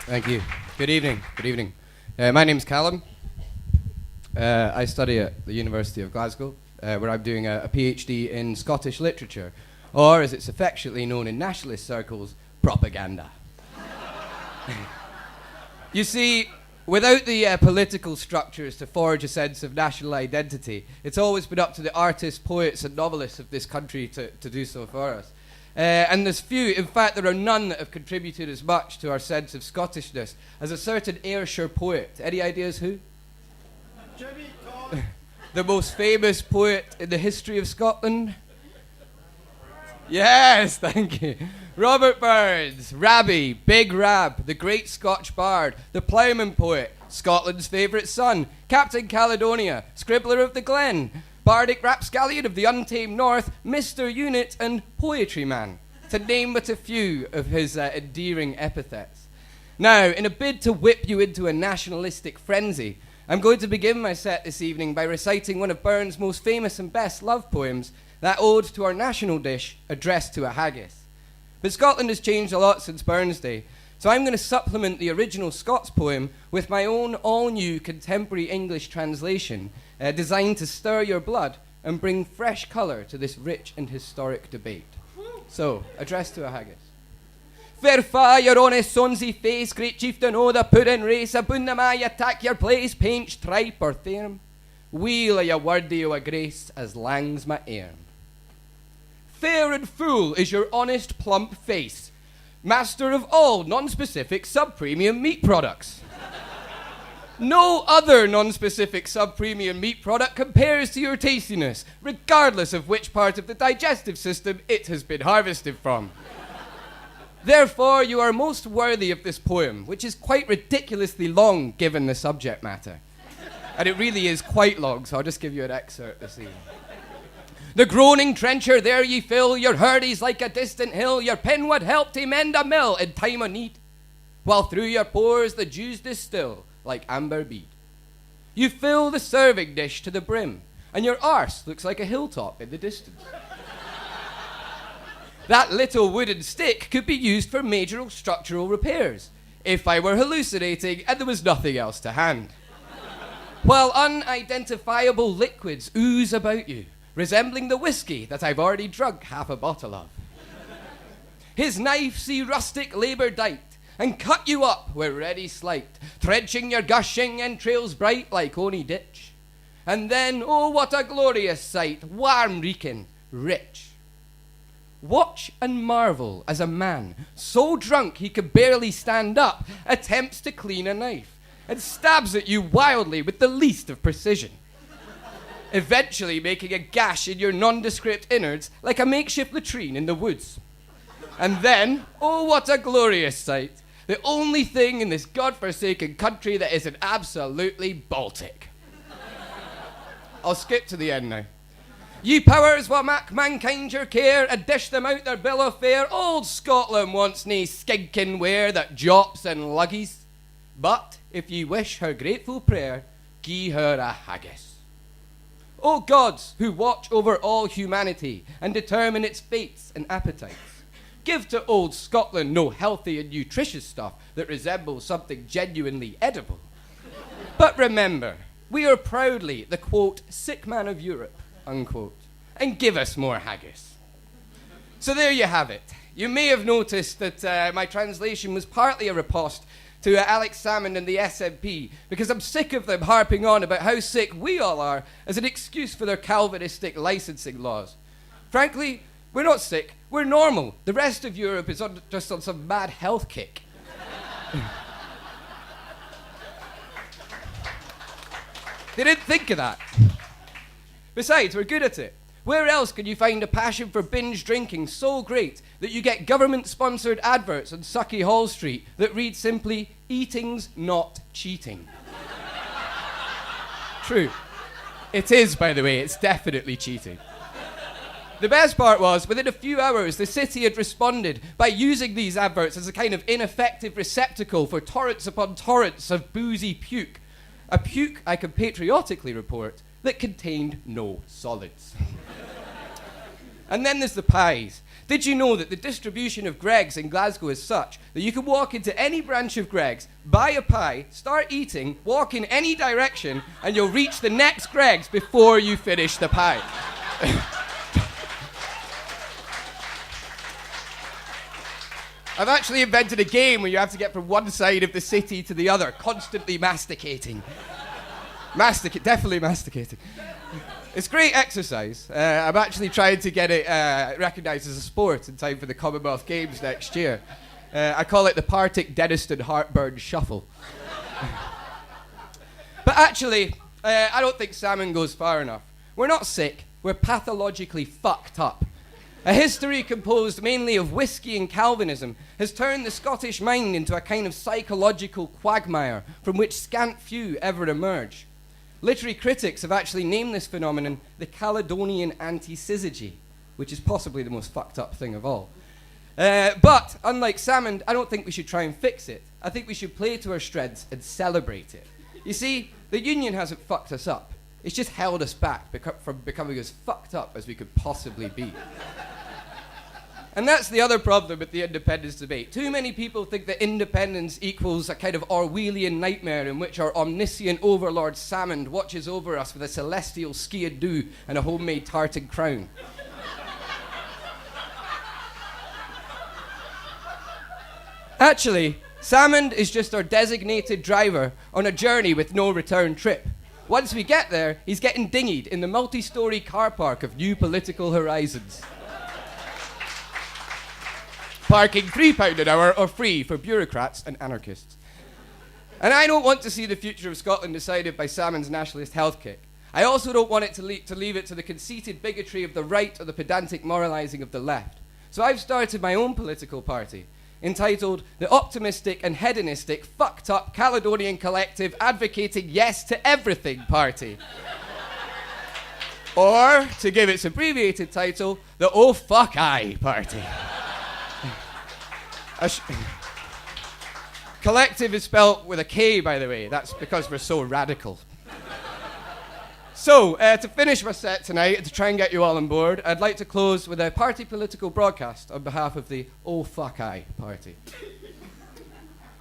Thank you. Good evening. Good evening. My name's Calum. I study at the University of Glasgow, where I'm doing a PhD in Scottish literature, or as it's affectionately known in nationalist circles, propaganda. You see, without the political structures to forge a sense of national identity, it's always been up to the artists, poets, and novelists of this country to do so for us. And there's few, in fact there are none, that have contributed as much to our sense of Scottishness as a certain Ayrshire poet. Any ideas who? Jimmy Cobb. The most famous poet in the history of Scotland? Yes, thank you. Robert Burns, Rabbie, Big Rab, the great Scotch bard, the ploughman poet, Scotland's favourite son, Captain Caledonia, Scribbler of the Glen, bardic rapscallion of the untamed north, Mr. Unit, and Poetry Man, to name but a few of his endearing epithets. Now, in a bid to whip you into a nationalistic frenzy, I'm going to begin my set this evening by reciting one of Burns' most famous and best love poems, that ode to our national dish, addressed to a haggis. But Scotland has changed a lot since Burns' day, so I'm going to supplement the original Scots poem with my own all-new contemporary English translation, designed to stir your blood and bring fresh colour to this rich and historic debate. So, addressed to a haggis. Fair fa your honest sonsy face, great chieftain o' the puddin' race, aboon the ma attack your place, painch, tripe or thairm. Weel are ye worthy o' a grace as lang's my airm. Fair and full is your honest plump face, master of all non-specific sub-premium meat products. No other non-specific sub-premium meat product compares to your tastiness, regardless of which part of the digestive system it has been harvested from. Therefore, you are most worthy of this poem, which is quite ridiculously long given the subject matter. And it really is quite long, so I'll just give you an excerpt this evening. The groaning trencher there ye fill, your hurdies like a distant hill, your pen would help to mend a mill in time o' need, while through your pores the dews distill like amber bead. You fill the serving dish to the brim, and your arse looks like a hilltop in the distance. That little wooden stick could be used for major structural repairs, if I were hallucinating and there was nothing else to hand. While unidentifiable liquids ooze about you, resembling the whiskey that I've already drunk half a bottle of. His knife see rustic labour dight, and cut you up with ready slight, trenching your gushing entrails bright like ony ditch. And then, oh what a glorious sight, warm reeking, rich. Watch and marvel as a man, so drunk he could barely stand up, attempts to clean a knife, and stabs at you wildly with the least of precision, eventually making a gash in your nondescript innards like a makeshift latrine in the woods. And then, oh what a glorious sight, the only thing in this godforsaken country that isn't absolutely Baltic. I'll skip to the end now. Ye powers wha mak mankind your care, and dish them out their bill of fare, old Scotland wants nae skinking ware that jops and luggies. But if ye wish her grateful prayer, gie her a haggis. O gods, who watch over all humanity and determine its fates and appetites, give to old Scotland no healthy and nutritious stuff that resembles something genuinely edible. But remember, we are proudly the, quote, sick man of Europe, unquote, and give us more haggis. So there you have it. You may have noticed that my translation was partly a riposte to Alex Salmond and the SNP, because I'm sick of them harping on about how sick we all are as an excuse for their Calvinistic licensing laws. Frankly, we're not sick, we're normal. The rest of Europe is just on some mad health kick. They didn't think of that. Besides, we're good at it. Where else can you find a passion for binge drinking so great that you get government-sponsored adverts on Sucky Hall Street that read simply, "Eating's not cheating"? True. It is, by the way, it's definitely cheating. The best part was, within a few hours, the city had responded by using these adverts as a kind of ineffective receptacle for torrents upon torrents of boozy puke. A puke, I can patriotically report, that contained no solids. And then there's the pies. Did you know that the distribution of Greggs in Glasgow is such that you can walk into any branch of Greggs, buy a pie, start eating, walk in any direction, and you'll reach the next Greggs before you finish the pie? I've actually invented a game where you have to get from one side of the city to the other, constantly masticating. Definitely masticating. It's great exercise. I'm actually trying to get it recognised as a sport in time for the Commonwealth Games next year. I call it the Partick Denniston Heartburn Shuffle. But actually, I don't think salmon goes far enough. We're not sick, we're pathologically fucked up. A history composed mainly of whiskey and Calvinism has turned the Scottish mind into a kind of psychological quagmire from which scant few ever emerge. Literary critics have actually named this phenomenon the Caledonian anti-syzygy, which is possibly the most fucked up thing of all. But, unlike salmon, I don't think we should try and fix it. I think we should play to our strengths and celebrate it. You see, the Union hasn't fucked us up. It's just held us back from becoming as fucked up as we could possibly be. And that's the other problem with the independence debate. Too many people think that independence equals a kind of Orwellian nightmare in which our omniscient overlord Salmond watches over us with a celestial ski-and-do and a homemade tartan crown. Actually, Salmond is just our designated driver on a journey with no return trip. Once we get there, he's getting dinghied in the multi-storey car park of New Political Horizons. Parking £3 an hour or free for bureaucrats and anarchists. And I don't want to see the future of Scotland decided by Salmon's nationalist health kick. I also don't want it to leave it to the conceited bigotry of the right or the pedantic moralising of the left. So I've started my own political party, entitled the Optimistic and Hedonistic Fucked Up Caledonian Collective Advocating Yes to Everything Party. Or, to give its abbreviated title, the Oh Fuck Aye Party. Collective is spelt with a K, by the way. That's because we're so radical. So, to finish my set tonight, and to try and get you all on board, I'd like to close with a party political broadcast on behalf of the Oh Fuck Aye Party.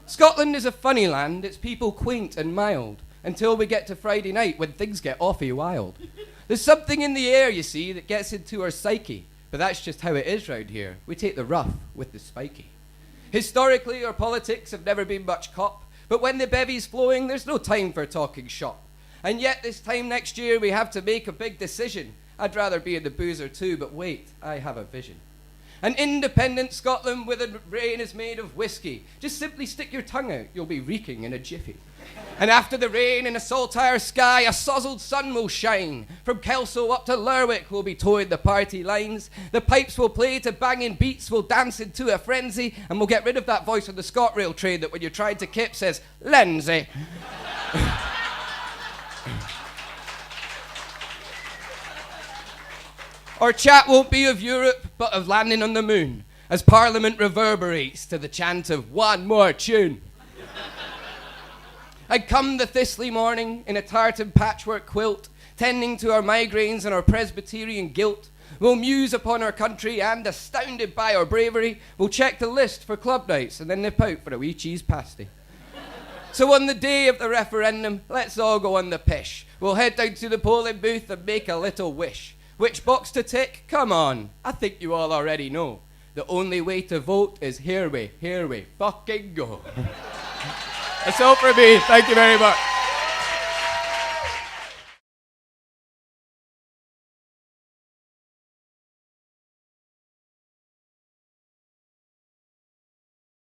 Scotland is a funny land, its people quaint and mild, until we get to Friday night when things get awfully wild. There's something in the air, you see, that gets into our psyche, but that's just how it is round here. We take the rough with the spiky. Historically, our politics have never been much cop, but when the bevy's flowing, there's no time for talking shop. And yet this time next year, we have to make a big decision. I'd rather be in the boozer too, but wait, I have a vision. An independent Scotland with a brain is made of whiskey. Just simply stick your tongue out, you'll be reeking in a jiffy. And after the rain in a saltire sky, a sozzled sun will shine. From Kelso up to Lerwick we'll be towing the party lines. The pipes will play to banging beats, we'll dance into a frenzy, and we'll get rid of that voice on the ScotRail train that when you're trying to kip says, Lindsay. Our chat won't be of Europe, but of landing on the moon, as Parliament reverberates to the chant of one more tune. I'd come the thistly morning in a tartan patchwork quilt, tending to our migraines and our Presbyterian guilt. We'll muse upon our country and, astounded by our bravery, we'll check the list for club nights and then nip out for a wee cheese pasty. So on the day of the referendum, let's all go on the pish. We'll head down to the polling booth and make a little wish. Which box to tick? Come on, I think you all already know. The only way to vote is here we fucking go. That's all for me. Thank you very much.